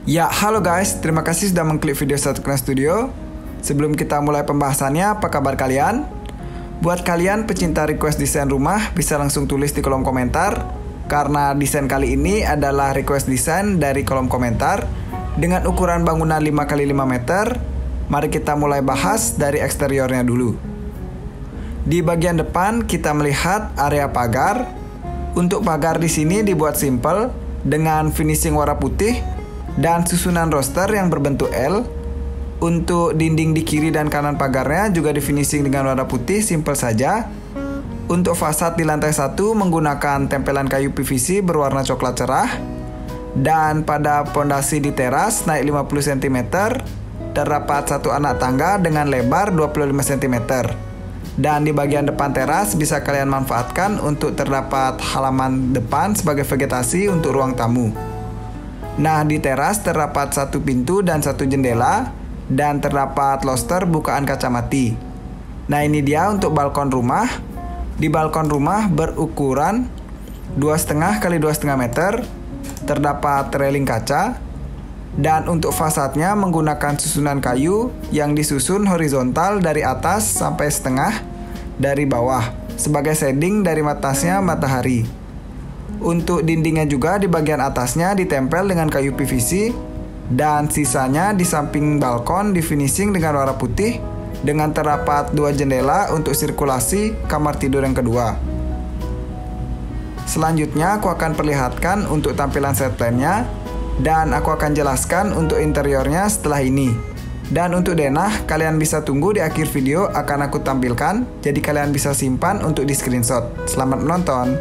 Ya, halo guys, terima kasih sudah mengklik video Satukan Studio. Sebelum kita mulai pembahasannya, apa kabar kalian? Buat kalian pecinta request desain rumah, bisa langsung tulis di kolom komentar. Karena desain kali ini adalah request desain dari kolom komentar dengan ukuran bangunan 5x5 meter. Mari kita mulai bahas dari eksteriornya dulu. Di bagian depan kita melihat area pagar. Untuk pagar di sini dibuat simple dengan finishing warna putih dan susunan roster yang berbentuk L. Untuk dinding di kiri dan kanan pagarnya juga di finishing dengan warna putih, simple saja. Untuk fasad di lantai 1 menggunakan tempelan kayu PVC berwarna coklat cerah. Dan pada pondasi di teras naik 50 cm, terdapat satu anak tangga dengan lebar 25 cm. Dan di bagian depan teras bisa kalian manfaatkan untuk terdapat halaman depan sebagai vegetasi untuk ruang tamu. Nah, di teras terdapat satu pintu dan satu jendela dan terdapat loster bukaan kaca mati. Nah, ini dia untuk balkon rumah. Di balkon rumah berukuran 2,5 x 2,5 meter, terdapat railing kaca, dan untuk fasadnya menggunakan susunan kayu yang disusun horizontal dari atas sampai setengah dari bawah sebagai shading dari atasnya matahari. Untuk dindingnya juga di bagian atasnya ditempel dengan kayu PVC dan sisanya di samping balkon di finishing dengan warna putih dengan terdapat 2 jendela untuk sirkulasi kamar tidur yang kedua. Selanjutnya aku akan perlihatkan untuk tampilan set plan-nya dan aku akan jelaskan untuk interiornya setelah ini. Dan untuk denah kalian bisa tunggu di akhir video akan aku tampilkan, jadi kalian bisa simpan untuk di screenshot. Selamat menonton.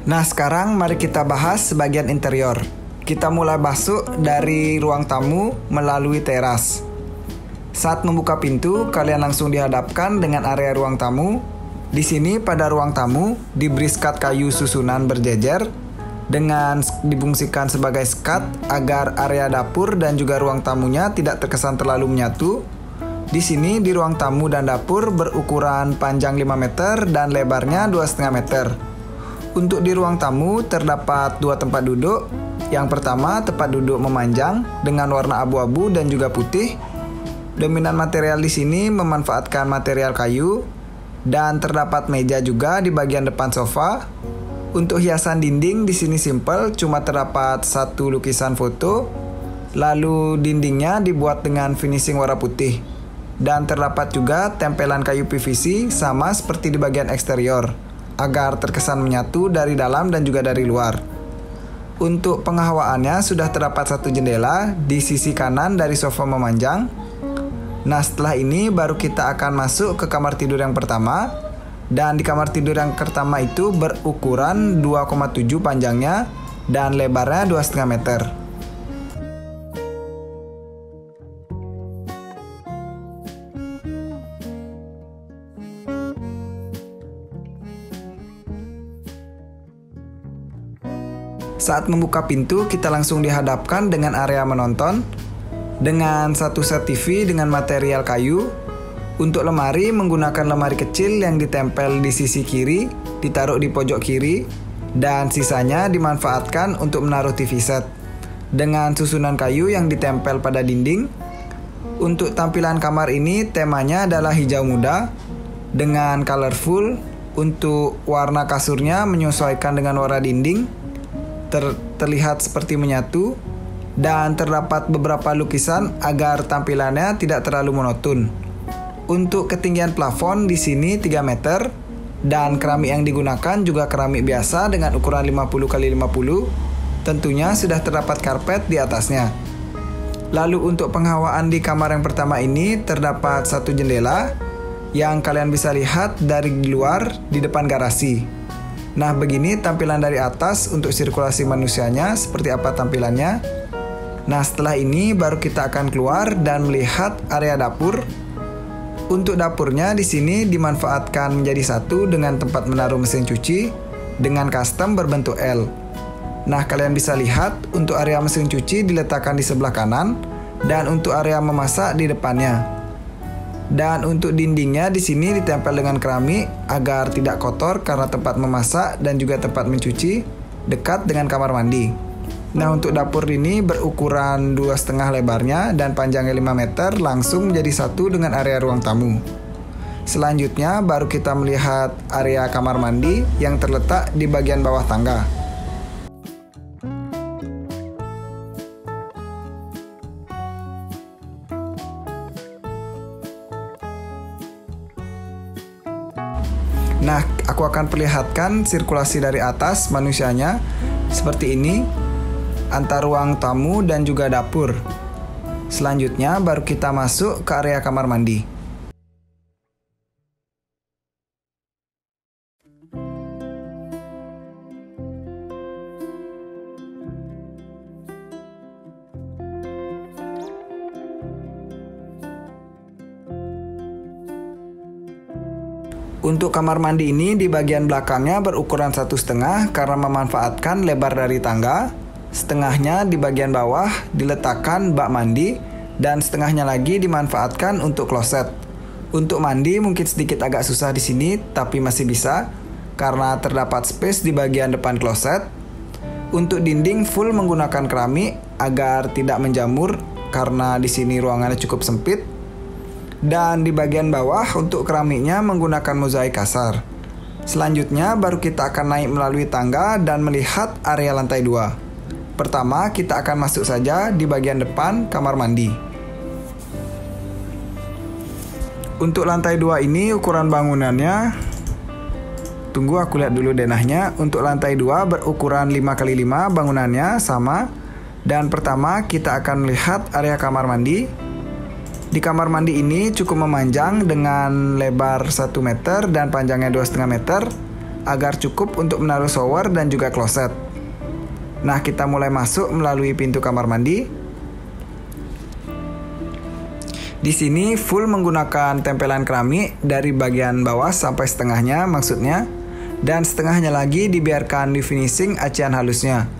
Nah, sekarang mari kita bahas bagian interior. Kita mulai masuk dari ruang tamu melalui teras. Saat membuka pintu, kalian langsung dihadapkan dengan area ruang tamu. Di sini pada ruang tamu diberi skat kayu susunan berjejer dengan difungsikan sebagai skat agar area dapur dan juga ruang tamunya tidak terkesan terlalu menyatu. Di sini di ruang tamu dan dapur berukuran panjang 5 meter dan lebarnya 2,5 meter. Untuk di ruang tamu terdapat 2 tempat duduk. Yang pertama tempat duduk memanjang dengan warna abu-abu dan juga putih. Dominan material di sini memanfaatkan material kayu dan terdapat meja juga di bagian depan sofa. Untuk hiasan dinding di sini simple, cuma terdapat satu lukisan foto. Lalu dindingnya dibuat dengan finishing warna putih. Dan terdapat juga tempelan kayu PVC sama seperti di bagian eksterior, agar terkesan menyatu dari dalam dan juga dari luar. Untuk penghawaannya sudah terdapat satu jendela di sisi kanan dari sofa memanjang. Nah, setelah ini baru kita akan masuk ke kamar tidur yang pertama. Dan di kamar tidur yang pertama itu berukuran 2,7 panjangnya dan lebarnya 2,5 meter. Saat membuka pintu, kita langsung dihadapkan dengan area menonton dengan satu set TV dengan material kayu. Untuk lemari menggunakan lemari kecil yang ditempel di sisi kiri, ditaruh di pojok kiri, dan sisanya dimanfaatkan untuk menaruh TV set dengan susunan kayu yang ditempel pada dinding. Untuk tampilan kamar ini temanya adalah hijau muda dengan colorful. Untuk warna kasurnya menyesuaikan dengan warna dinding, terlihat seperti menyatu, dan terdapat beberapa lukisan agar tampilannya tidak terlalu monoton. Untuk ketinggian plafon di sini 3 meter dan keramik yang digunakan juga keramik biasa dengan ukuran 50 x 50. Tentunya sudah terdapat karpet di atasnya. Lalu untuk penghawaan di kamar yang pertama ini terdapat satu jendela yang kalian bisa lihat dari luar di depan garasi. Nah, begini tampilan dari atas untuk sirkulasi manusianya, seperti apa tampilannya. Nah, setelah ini baru kita akan keluar dan melihat area dapur. Untuk dapurnya di sini dimanfaatkan menjadi satu dengan tempat menaruh mesin cuci dengan custom berbentuk L. Nah, kalian bisa lihat untuk area mesin cuci diletakkan di sebelah kanan dan untuk area memasak di depannya. Dan untuk dindingnya di sini ditempel dengan keramik agar tidak kotor karena tempat memasak dan juga tempat mencuci dekat dengan kamar mandi. Nah, untuk dapur ini berukuran 2,5 lebarnya dan panjangnya 5 meter langsung menjadi satu dengan area ruang tamu. Selanjutnya baru kita melihat area kamar mandi yang terletak di bagian bawah tangga. Nah, aku akan perlihatkan sirkulasi dari atas manusianya seperti ini antar ruang tamu dan juga dapur. Selanjutnya baru kita masuk ke area kamar mandi. Untuk kamar mandi ini di bagian belakangnya berukuran 1,5 karena memanfaatkan lebar dari tangga. Setengahnya di bagian bawah diletakkan bak mandi dan setengahnya lagi dimanfaatkan untuk kloset. Untuk mandi mungkin sedikit agak susah di sini tapi masih bisa karena terdapat space di bagian depan kloset. Untuk dinding full menggunakan keramik agar tidak menjamur karena di sini ruangannya cukup sempit. Dan di bagian bawah untuk keramiknya menggunakan mozaik kasar. Selanjutnya baru kita akan naik melalui tangga dan melihat area lantai 2. Pertama kita akan masuk saja di bagian depan kamar mandi. Untuk lantai 2 ini ukuran bangunannya, tunggu aku lihat dulu denahnya. Untuk lantai 2 berukuran 5x5 bangunannya sama. Dan pertama kita akan melihat area kamar mandi. Di kamar mandi ini cukup memanjang dengan lebar 1 meter dan panjangnya 2,5 meter agar cukup untuk menaruh shower dan juga kloset. Nah, kita mulai masuk melalui pintu kamar mandi. Di sini full menggunakan tempelan keramik dari bagian bawah sampai setengahnya maksudnya, dan setengahnya lagi dibiarkan di finishing acian halusnya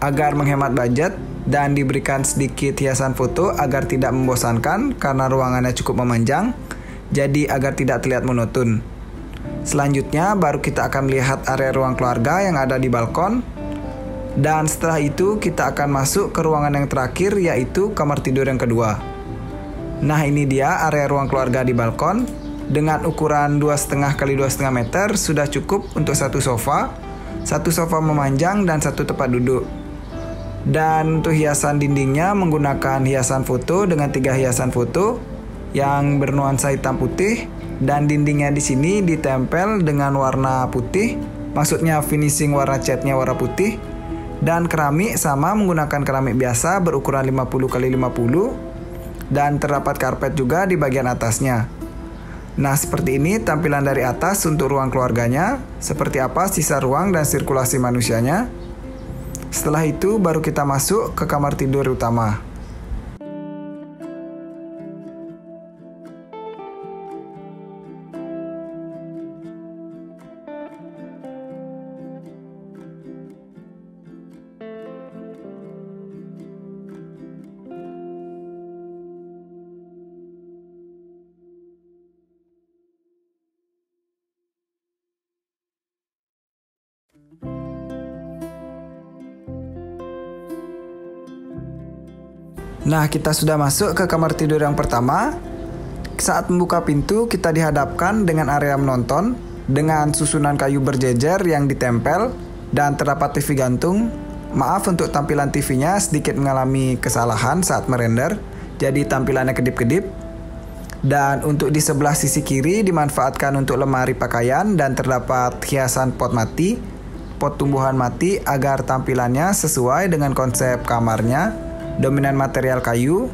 agar menghemat budget. Dan diberikan sedikit hiasan foto agar tidak membosankan karena ruangannya cukup memanjang, jadi agar tidak terlihat monoton. Selanjutnya baru kita akan melihat area ruang keluarga yang ada di balkon. Dan setelah itu kita akan masuk ke ruangan yang terakhir yaitu kamar tidur yang kedua. Nah, ini dia area ruang keluarga di balkon. Dengan ukuran 2,5 x 2,5 meter sudah cukup untuk satu sofa memanjang dan satu tempat duduk. Dan untuk hiasan dindingnya menggunakan hiasan foto dengan 3 hiasan foto yang bernuansa hitam putih, dan dindingnya di sini ditempel dengan warna putih, maksudnya finishing warna catnya warna putih, dan keramik sama menggunakan keramik biasa berukuran 50 x 50 dan terdapat karpet juga di bagian atasnya. Nah, seperti ini tampilan dari atas untuk ruang keluarganya, seperti apa sisa ruang dan sirkulasi manusianya. Setelah itu baru kita masuk ke kamar tidur utama. Nah, kita sudah masuk ke kamar tidur yang pertama. Saat membuka pintu, kita dihadapkan dengan area menonton dengan susunan kayu berjejer yang ditempel dan terdapat TV gantung. Maaf untuk tampilan TV-nya sedikit mengalami kesalahan saat merender, jadi tampilannya kedip-kedip. Dan untuk di sebelah sisi kiri dimanfaatkan untuk lemari pakaian dan terdapat hiasan pot mati, pot tumbuhan mati agar tampilannya sesuai dengan konsep kamarnya. Dominan material kayu.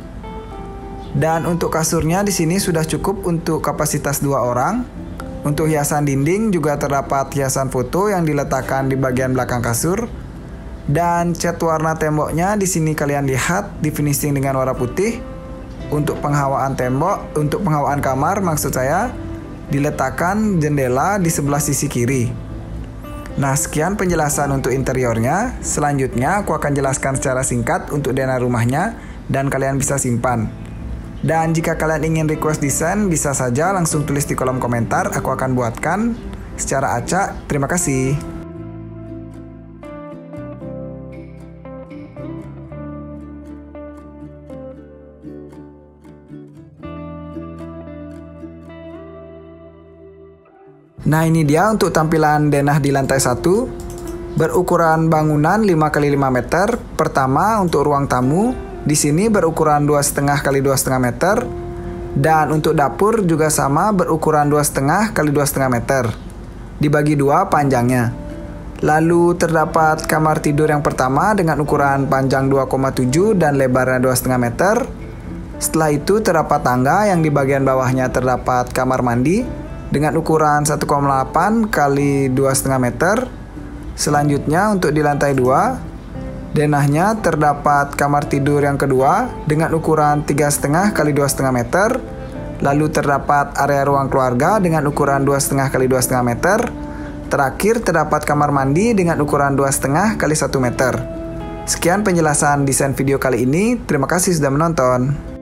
Dan untuk kasurnya di sini sudah cukup untuk kapasitas 2 orang. Untuk hiasan dinding juga terdapat hiasan foto yang diletakkan di bagian belakang kasur. Dan cat warna temboknya di sini kalian lihat di finishing dengan warna putih. Untuk penghawaan tembok, untuk penghawaan kamar maksud saya, diletakkan jendela di sebelah sisi kiri. Nah, sekian penjelasan untuk interiornya. Selanjutnya aku akan jelaskan secara singkat untuk denah rumahnya dan kalian bisa simpan. Dan jika kalian ingin request desain, bisa saja langsung tulis di kolom komentar, aku akan buatkan secara acak. Terima kasih. Nah, ini dia untuk tampilan denah di lantai 1. Berukuran bangunan 5x5 meter. Pertama untuk ruang tamu, di sini berukuran 2,5x2,5 meter. Dan untuk dapur juga sama, berukuran 2,5x2,5 meter. Dibagi dua panjangnya. Lalu terdapat kamar tidur yang pertama dengan ukuran panjang 2,7 dan lebarnya 2,5 meter. Setelah itu terdapat tangga yang di bagian bawahnya terdapat kamar mandi dengan ukuran 1,8 x 2,5 meter. Selanjutnya untuk di lantai 2, denahnya terdapat kamar tidur yang kedua dengan ukuran 3,5 x 2,5 meter. Lalu terdapat area ruang keluarga dengan ukuran 2,5 x 2,5 meter. Terakhir terdapat kamar mandi dengan ukuran 2,5 x 1 meter. Sekian penjelasan desain video kali ini. Terima kasih sudah menonton.